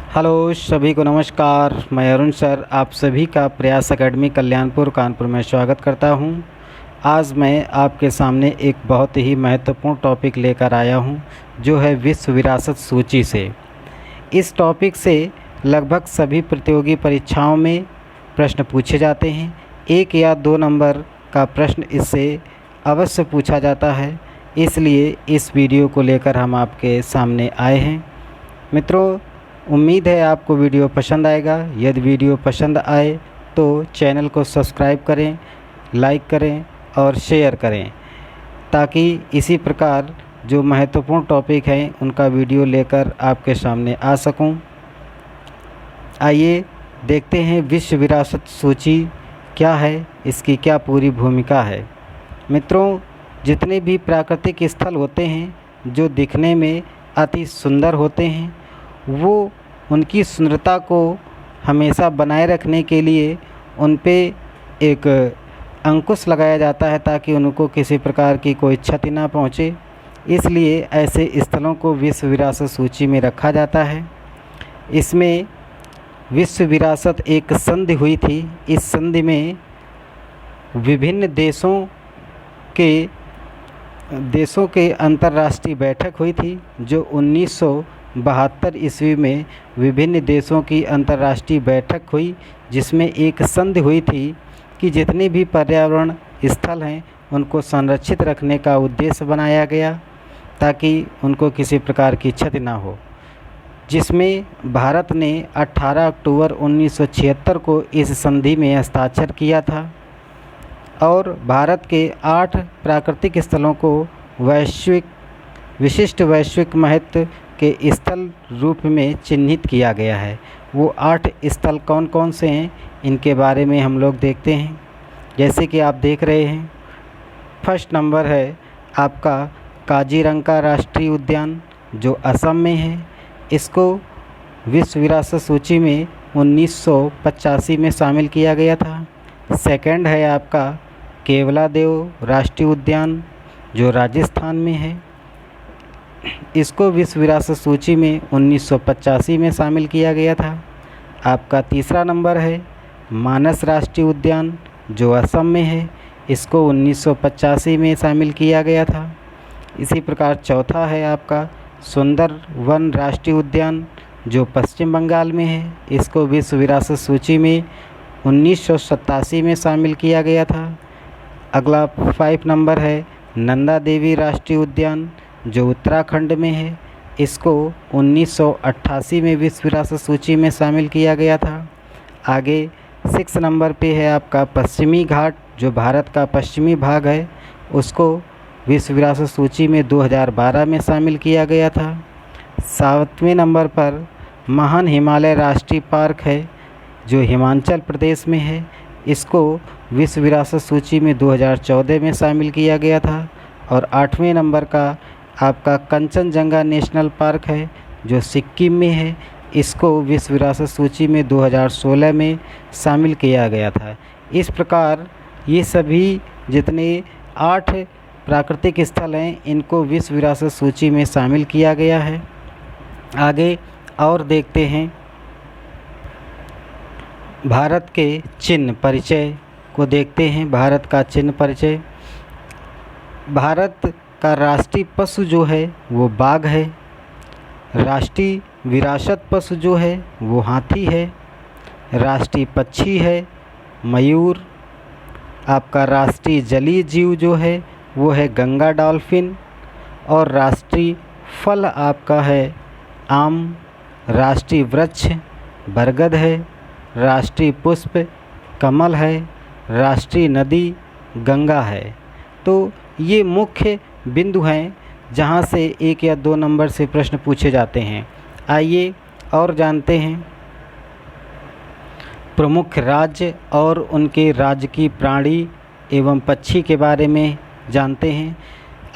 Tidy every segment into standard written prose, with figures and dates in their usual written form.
Hello सभी को नमस्कार। मैं अरुण सर आप सभी का प्रयास एकेडमी कल्याणपुर कानपुर में स्वागत करता हूं। आज मैं आपके सामने एक बहुत ही महत्वपूर्ण टॉपिक लेकर आया हूं, जो है विश्व विरासत सूची से। इस टॉपिक से लगभग सभी प्रतियोगी परीक्षाओं में प्रश्न पूछे जाते हैं। 1 या 2 नंबर का प्रश्न इससे अवश्य पूछा जाता है, इसलिए इस वीडियो को लेकर हम आपके सामने आए हैं। मित्रों, उम्मीद है आपको वीडियो पसंद आएगा। यदि वीडियो पसंद आए तो चैनल को सब्सक्राइब करें, लाइक करें और शेयर करें, ताकि इसी प्रकार जो महत्वपूर्ण टॉपिक हैं उनका वीडियो लेकर आपके सामने आ सकूं। आइए देखते हैं विश्व विरासत सूची क्या है, इसकी क्या पूरी भूमिका है। मित्रों, जितने भी प्राकृतिक स्थल होते हैं जो दिखने में अति सुंदर होते हैं, वो उनकी सुंदरता को हमेशा बनाए रखने के लिए उन पे एक अंकुश लगाया जाता है, ताकि उनको किसी प्रकार की कोई क्षति ना पहुँचे। इसलिए ऐसे स्थलों को विश्व विरासत सूची में रखा जाता है। इसमें विश्व विरासत एक संधि हुई थी। इस संधि में विभिन्न देशों के अंतर्राष्ट्रीय बैठक हुई थी, जो 1972 ईस्वी में विभिन्न देशों की अंतर्राष्ट्रीय बैठक हुई, जिसमें एक संधि हुई थी कि जितने भी पर्यावरण स्थल हैं उनको संरक्षित रखने का उद्देश्य बनाया गया, ताकि उनको किसी प्रकार की क्षति ना हो। जिसमें भारत ने 18 अक्टूबर 1976 को इस संधि में हस्ताक्षर किया था और भारत के 8 प्राकृतिक स्थलों को विशिष्ट वैश्विक महत्व के स्थल रूप में चिन्हित किया गया है। वो 8 स्थल कौन कौन से हैं, इनके बारे में हम लोग देखते हैं। जैसे कि आप देख रहे हैं, फर्स्ट नंबर है आपका काजीरंगा राष्ट्रीय उद्यान, जो असम में है। इसको विश्व विरासत सूची में 1985 में शामिल किया गया था। सेकंड है आपका केवलादेव राष्ट्रीय उद्यान, जो राजस्थान में है। इसको विश्व विरासत सूची में 1985 में शामिल किया गया था। आपका तीसरा नंबर है मानस राष्ट्रीय उद्यान, जो असम में है। इसको 1985 में शामिल किया गया था। इसी प्रकार चौथा है आपका सुंदरवन राष्ट्रीय उद्यान, जो पश्चिम बंगाल में है। इसको विश्व विरासत सूची में 1987 में शामिल किया गया था। अगला 5 नंबर है नंदा देवी राष्ट्रीय उद्यान, जो उत्तराखंड में है। इसको 1988 में विश्व विरासत सूची में शामिल किया गया था। आगे 6 नंबर पे है आपका पश्चिमी घाट, जो भारत का पश्चिमी भाग है। उसको विश्व विरासत सूची में 2012 में शामिल किया गया था। 7वें नंबर पर महान हिमालय राष्ट्रीय पार्क है, जो हिमाचल प्रदेश में है। इसको विश्व विरासत सूची में 2014 में शामिल किया गया था। और 8वें नंबर का आपका कंचनजंगा नेशनल पार्क है, जो सिक्किम में है। इसको विश्व विरासत सूची में 2016 में शामिल किया गया था। इस प्रकार ये सभी जितने 8 प्राकृतिक स्थल हैं, इनको विश्व विरासत सूची में शामिल किया गया है। आगे और देखते हैं भारत के चिन्ह परिचय को देखते हैं। भारत का चिन्ह परिचय। भारत का राष्ट्रीय पशु जो है वो बाघ है। राष्ट्रीय विरासत पशु जो है वो हाथी है। राष्ट्रीय पक्षी है मयूर। आपका राष्ट्रीय जलीय जीव जो है वो है गंगा डॉल्फिन। और राष्ट्रीय फल आपका है आम। राष्ट्रीय वृक्ष बरगद है। राष्ट्रीय पुष्प कमल है। राष्ट्रीय नदी गंगा है। तो ये मुख्य बिंदु हैं जहाँ से 1 या 2 नंबर से प्रश्न पूछे जाते हैं। आइए और जानते हैं प्रमुख राज्य और उनके राजकीय प्राणी एवं पक्षी के बारे में जानते हैं।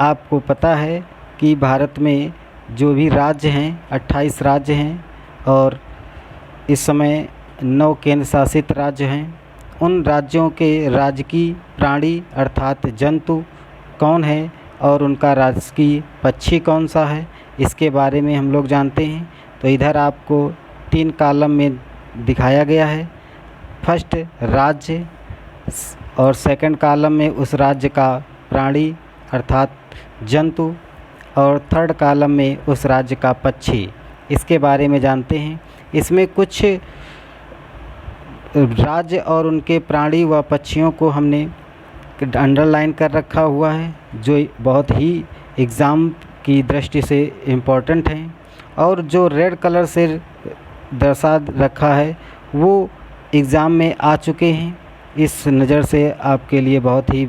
आपको पता है कि भारत में जो भी राज्य हैं 28 राज्य हैं और इस समय 9 केंद्र शासित राज्य हैं। उन राज्यों के राजकीय प्राणी अर्थात जंतु कौन है और उनका राजकीय पक्षी कौन सा है, इसके बारे में हम लोग जानते हैं। तो इधर आपको 3 कॉलम में दिखाया गया है। फर्स्ट राज्य और सेकंड कॉलम में उस राज्य का प्राणी अर्थात जंतु और थर्ड कॉलम में उस राज्य का पक्षी। इसके बारे में जानते हैं। इसमें कुछ राज्य और उनके प्राणी व पक्षियों को हमने अंडरलाइन कर रखा हुआ है, जो बहुत ही एग्ज़ाम की दृष्टि से इम्पोर्टेंट हैं। और जो रेड कलर से दर्शा रखा है वो एग्ज़ाम में आ चुके हैं। इस नज़र से आपके लिए बहुत ही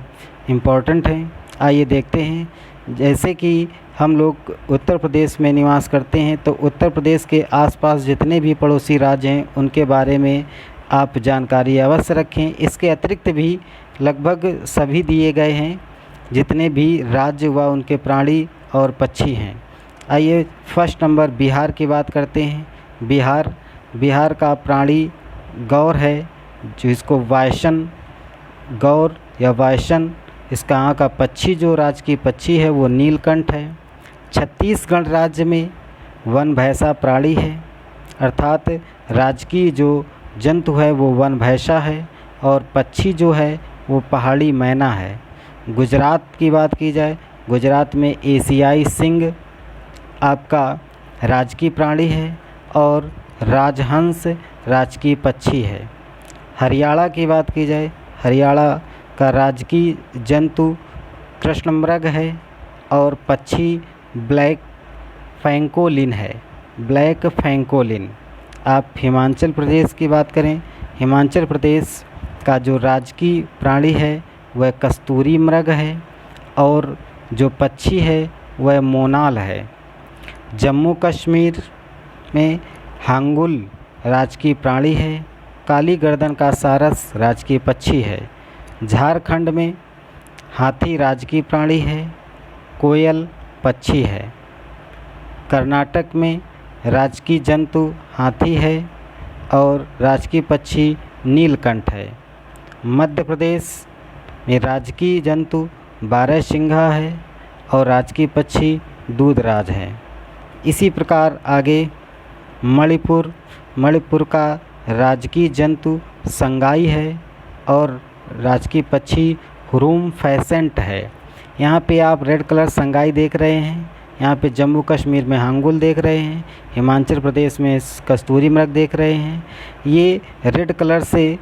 इम्पोर्टेंट हैं। आइए देखते हैं। जैसे कि हम लोग उत्तर प्रदेश में निवास करते हैं, तो उत्तर प्रदेश के आसपास जितने भी पड़ोसी राज्य हैं उनके बारे में आप जानकारी अवश्य रखें। इसके अतिरिक्त भी लगभग सभी दिए गए हैं जितने भी राज्य व उनके प्राणी और पक्षी हैं। आइए फर्स्ट नंबर बिहार की बात करते हैं। बिहार का प्राणी गौर है, जिसको वायसन गौर या वायसन। इसका यहाँ का पक्षी जो राजकीय पक्षी है वो नीलकंठ है। छत्तीसगढ़ राज्य में वन भैंसा प्राणी है, अर्थात राजकीय जो जंतु है वो वन भैंसा है और पक्षी जो है वो पहाड़ी मैना है। गुजरात की बात की जाए, गुजरात में एशियाई सिंह आपका राजकीय प्राणी है और राजहंस राजकीय पक्षी है। हरियाणा की बात की जाए, हरियाणा का राजकीय जंतु कृष्णमृग है और पक्षी ब्लैक फैंकोलिन है, ब्लैक फैंकोलिन। आप हिमाचल प्रदेश की बात करें, हिमाचल प्रदेश का जो राजकीय प्राणी है वह कस्तूरी मृग है और जो पक्षी है वह मोनाल है। जम्मू कश्मीर में हांगुल राजकीय प्राणी है, काली गर्दन का सारस राजकीय पक्षी है। झारखंड में हाथी राजकीय प्राणी है, कोयल पक्षी है। कर्नाटक में राजकीय जंतु हाथी है और राजकीय पक्षी नीलकंठ है। मध्य प्रदेश में राजकीय जंतु बारहसिंघा है और राजकीय पक्षी दूधराज है। इसी प्रकार आगे मणिपुर का राजकीय जंतु संगाई है और राजकीय पक्षी हुरुम फैसेंट है। यहाँ पे आप रेड कलर संगाई देख रहे हैं, यहाँ पे जम्मू कश्मीर में हांगुल देख रहे हैं, हिमाचल प्रदेश में कस्तूरी मृग देख रहे हैं। ये रेड कलर से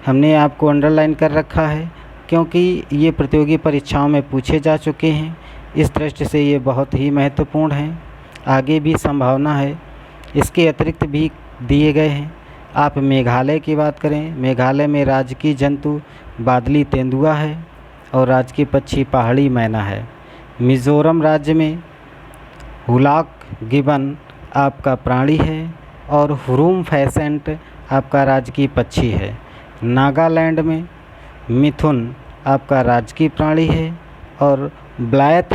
हमने आपको अंडरलाइन कर रखा है क्योंकि ये प्रतियोगी परीक्षाओं में पूछे जा चुके हैं। इस दृष्टि से ये बहुत ही महत्वपूर्ण हैं, आगे भी संभावना है। इसके अतिरिक्त भी दिए गए हैं। आप मेघालय की बात करें, मेघालय में राजकीय जंतु बादली तेंदुआ है और राजकीय पक्षी पहाड़ी मैना है। मिज़ोरम राज्य में हुलाक गिबन आपका प्राणी है और हुरुम फैसेंट आपका राजकीय पक्षी है। नागालैंड में मिथुन आपका राजकीय प्राणी है और ब्लैथ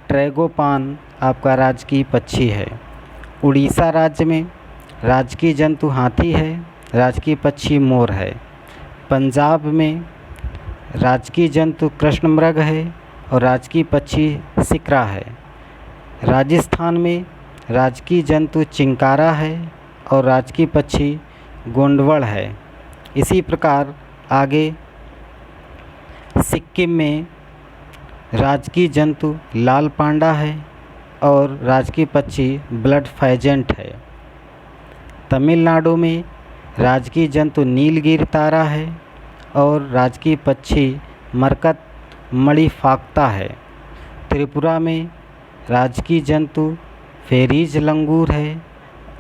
ट्रैगोपान आपका राजकीय पक्षी है। उड़ीसा राज्य में राजकीय जंतु हाथी है, राजकीय पक्षी मोर है। पंजाब में राजकीय जंतु कृष्णमृग है और राजकीय पक्षी सिकरा है। राजस्थान में राजकीय जंतु चिंकारा है और राजकीय पक्षी गोंडवड़ है। इसी प्रकार आगे सिक्किम में राजकीय जंतु लाल पांडा है और राजकीय पक्षी ब्लड फेजेंट है। तमिलनाडु में राजकीय जंतु नीलगिरी तारा है और राजकीय पक्षी मरकत मणिफाक्ता है। त्रिपुरा में राजकीय जंतु फेरीज लंगूर है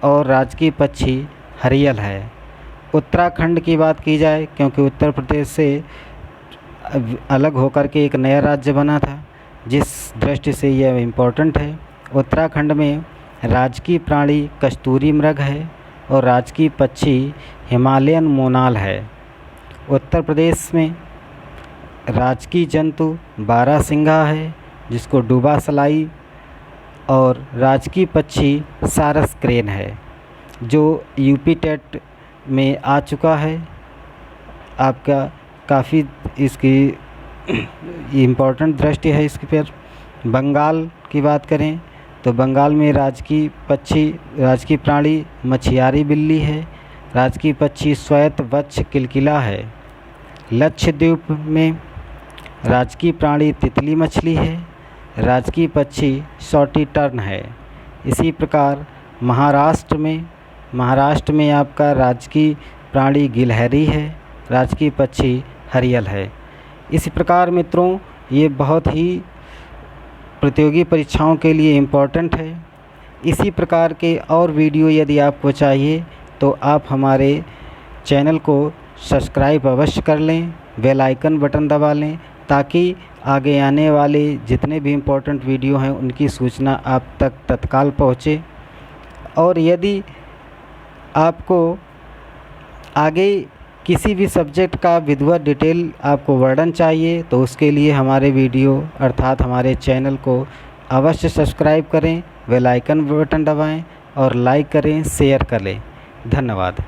और राजकीय पक्षी हरियल है। उत्तराखंड की बात की जाए, क्योंकि उत्तर प्रदेश से अलग होकर के एक नया राज्य बना था, जिस दृष्टि से यह इम्पोर्टेंट है। उत्तराखंड में राजकीय प्राणी कस्तूरी मृग है और राजकीय पक्षी हिमालयन मोनाल है। उत्तर प्रदेश में राजकीय जंतु बारहसिंघा है, जिसको डूबा सलाई, और राजकीय पक्षी सारस क्रेन है, जो यूपी टेट में आ चुका है। आपका काफ़ी इसकी इम्पोर्टेंट दृष्टि है इसके पर। बंगाल की बात करें, तो बंगाल में राजकीय प्राणी मछियारी बिल्ली है। राजकीय पक्षी श्वेत वक्ष किलकिला है। लक्षद्वीप में राजकीय प्राणी तितली मछली है। राजकीय पक्षी सॉटी टर्न है। इसी प्रकार महाराष्ट्र में आपका राजकीय प्राणी गिलहरी है। राजकीय पक्षी हरियल है। इसी प्रकार मित्रों, ये बहुत ही प्रतियोगी परीक्षाओं के लिए इम्पोर्टेंट है। इसी प्रकार के और वीडियो यदि आपको चाहिए तो आप हमारे चैनल को सब्सक्राइब अवश्य कर लें, बेल आइकन बटन दबा लें, ताकि आगे आने वाले जितने भी इम्पोर्टेंट वीडियो हैं उनकी सूचना आप तक तत्काल पहुँचे। और यदि आपको आगे किसी भी सब्जेक्ट का विधिवत डिटेल आपको वर्णन चाहिए तो उसके लिए हमारे वीडियो अर्थात हमारे चैनल को अवश्य सब्सक्राइब करें, बेल आइकन बटन दबाएं और लाइक करें, शेयर करें। धन्यवाद।